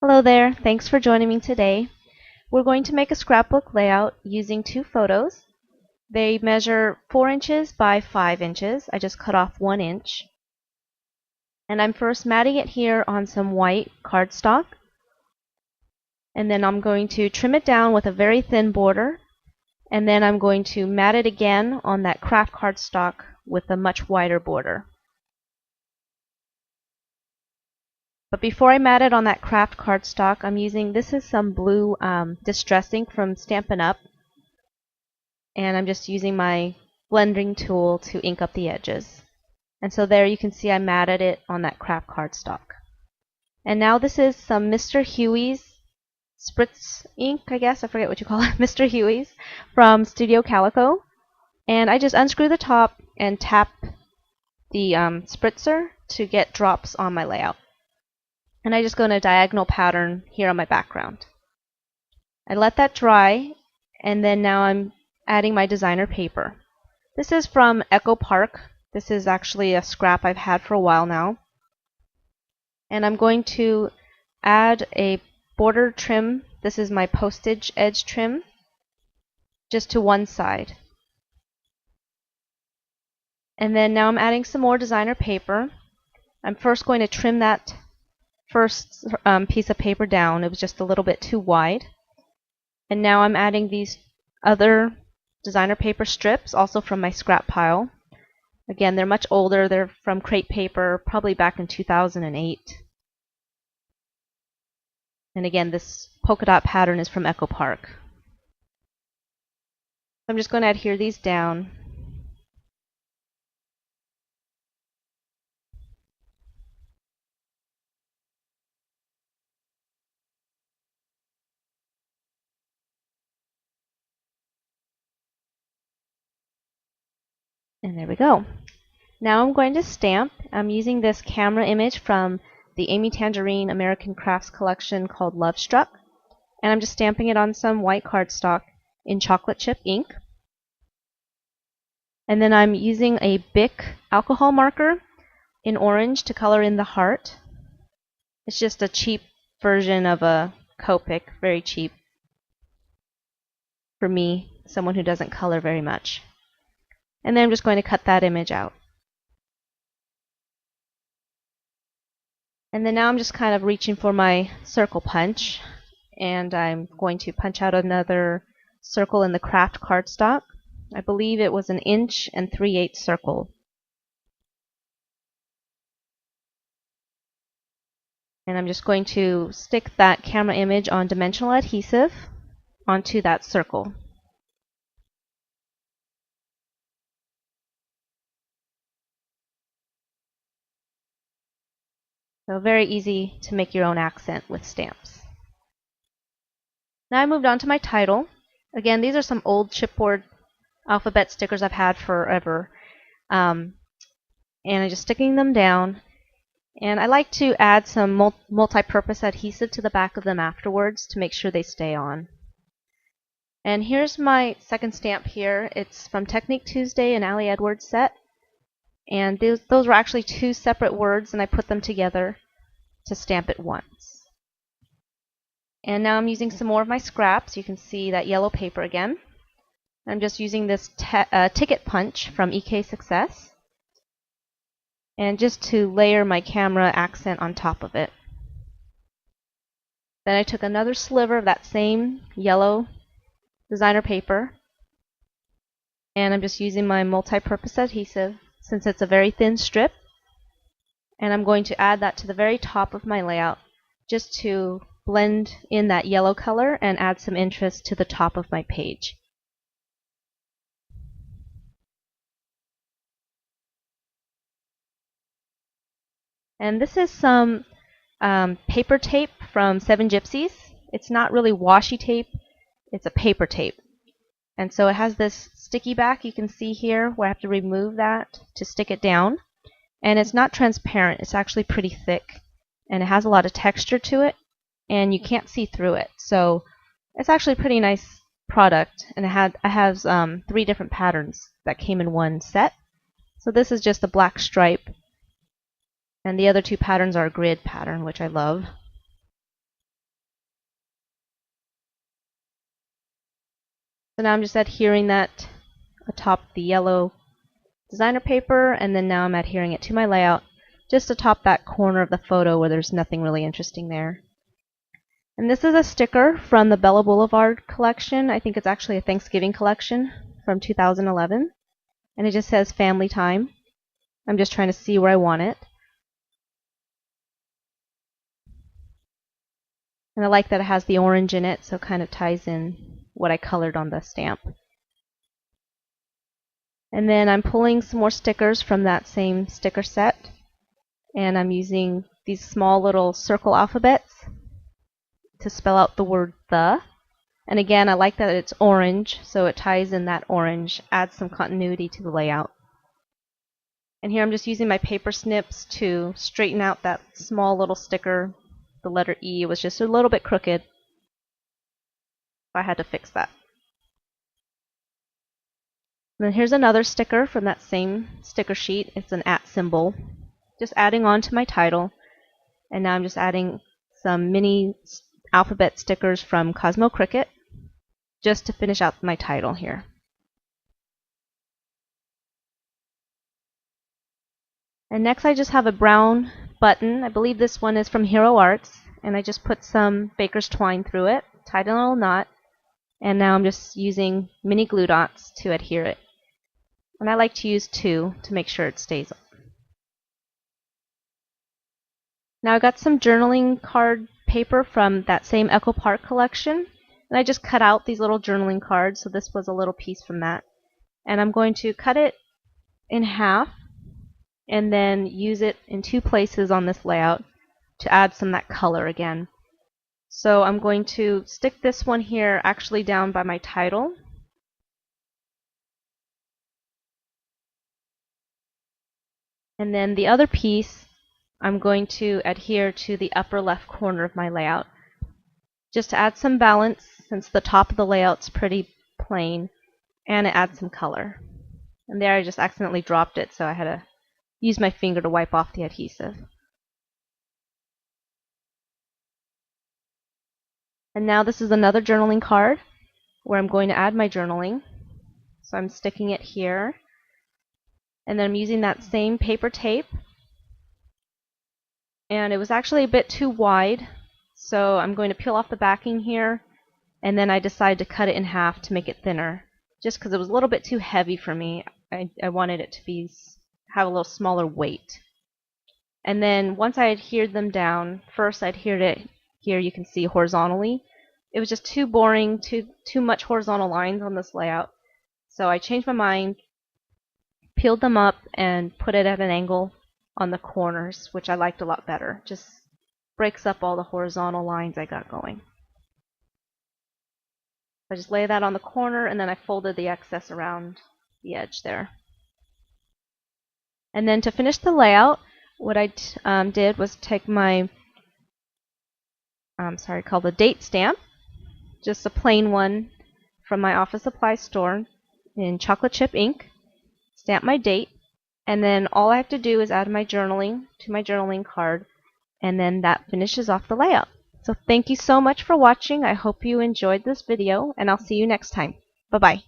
Hello there, thanks for joining me today. We're going to make a scrapbook layout using two photos. They measure 4 inches by 5 inches. I just cut off 1 inch. And I'm first matting it here on some white cardstock. And then I'm going to trim it down with a very thin border. And then I'm going to mat it again on that craft cardstock with a much wider border. But before I mat it on that craft cardstock, I'm using, this is some blue distress ink from Stampin' Up! And I'm just using my blending tool to ink up the edges. And so there you can see I matted it on that craft cardstock. And now this is some Mr. Huey's Spritz ink, I guess, I forget what you call it, Mr. Huey's from Studio Calico. And I just unscrew the top and tap the spritzer to get drops on my layout. And I just go in a diagonal pattern here on my background. I let that dry, and then now I'm adding my designer paper. This is from Echo Park. This is actually a scrap I've had for a while now. And I'm going to add a border trim. This is my postage edge trim, just to one side. And then now I'm adding some more designer paper. I'm first going to trim that first piece of paper down. It was just a little bit too wide. And now I'm adding these other designer paper strips, also from my scrap pile. Again, they're much older. They're from crepe paper, probably back in 2008. And again, this polka dot pattern is from Echo Park. I'm just going to adhere these down. And there we go. Now I'm going to stamp. I'm using this camera image from the Amy Tangerine American Crafts collection called Love Struck. And I'm just stamping it on some white cardstock in chocolate chip ink. And then I'm using a Bic alcohol marker in orange to color in the heart. It's just a cheap version of a Copic, very cheap for me, someone who doesn't color very much. And then I'm just going to cut that image out. And then now I'm just kind of reaching for my circle punch, and I'm going to punch out another circle in the craft cardstock. I believe it was 1 3/8 inch circle. And I'm just going to stick that camera image on dimensional adhesive onto that circle. So very easy to make your own accent with stamps. Now I moved on to my title. Again, these are some old chipboard alphabet stickers I've had forever. And I'm just sticking them down. And I like to add some multi-purpose adhesive to the back of them afterwards to make sure they stay on. And here's my second stamp here. It's from Technique Tuesday and Ali Edwards set. And those were actually two separate words, and I put them together to stamp it once. And now I'm using some more of my scraps. You can see that yellow paper again. I'm just using this ticket punch from EK Success, and just to layer my camera accent on top of it. Then I took another sliver of that same yellow designer paper, and I'm just using my multi-purpose adhesive since it's a very thin strip, and I'm going to add that to the very top of my layout just to blend in that yellow color and add some interest to the top of my page. And this is some paper tape from Seven Gypsies. It's not really washi tape, it's a paper tape. And so it has this sticky back you can see here where I have to remove that to stick it down. And it's not transparent, it's actually pretty thick. And it has a lot of texture to it, and you can't see through it. So it's actually a pretty nice product. And it has 3 different patterns that came in one set. So this is just a black stripe, and the other 2 patterns are a grid pattern, which I love. So now I'm just adhering that atop the yellow designer paper, and then now I'm adhering it to my layout just atop that corner of the photo where there's nothing really interesting there. And this is a sticker from the Bella Boulevard collection. I think it's actually a Thanksgiving collection from 2011. And it just says family time. I'm just trying to see where I want it. And I like that it has the orange in it, so it kind of ties in what I colored on the stamp. And then I'm pulling some more stickers from that same sticker set. And I'm using these small little circle alphabets to spell out the word the. And again, I like that it's orange, so it ties in that orange, adds some continuity to the layout. And here I'm just using my paper snips to straighten out that small little sticker. The letter E was just a little bit crooked. I had to fix that. And then here's another sticker from that same sticker sheet. It's an @ symbol. Just adding on to my title. And now I'm just adding some mini alphabet stickers from Cosmo Cricut just to finish out my title here. And next I just have a brown button. I believe this one is from Hero Arts. And I just put some baker's twine through it, tied in a little knot. And now I'm just using mini glue dots to adhere it. And I like to use 2 to make sure it stays on. Now I got some journaling card paper from that same Echo Park collection. And I just cut out these little journaling cards, so this was a little piece from that. And I'm going to cut it in half and then use it in 2 places on this layout to add some of that color again. So I'm going to stick this one here actually down by my title. And then the other piece I'm going to adhere to the upper left corner of my layout, just to add some balance since the top of the layout's pretty plain, and it adds some color. And there I just accidentally dropped it, so I had to use my finger to wipe off the adhesive. And now this is another journaling card where I'm going to add my journaling. So I'm sticking it here. And then I'm using that same paper tape. And it was actually a bit too wide, so I'm going to peel off the backing here. And then I decided to cut it in half to make it thinner, just because it was a little bit too heavy for me. I wanted it to have a little smaller weight. And then once I adhered them down, first I adhered it here, you can see horizontally. It was just too boring, too much horizontal lines on this layout. So I changed my mind, peeled them up, and put it at an angle on the corners, which I liked a lot better. Just breaks up all the horizontal lines I got going. I just lay that on the corner, and then I folded the excess around the edge there. And then to finish the layout, what I did was take my called a date stamp, just a plain one from my office supply store in chocolate chip ink, stamp my date, and then all I have to do is add my journaling to my journaling card, and then that finishes off the layout. So thank you so much for watching. I hope you enjoyed this video, and I'll see you next time. Bye-bye.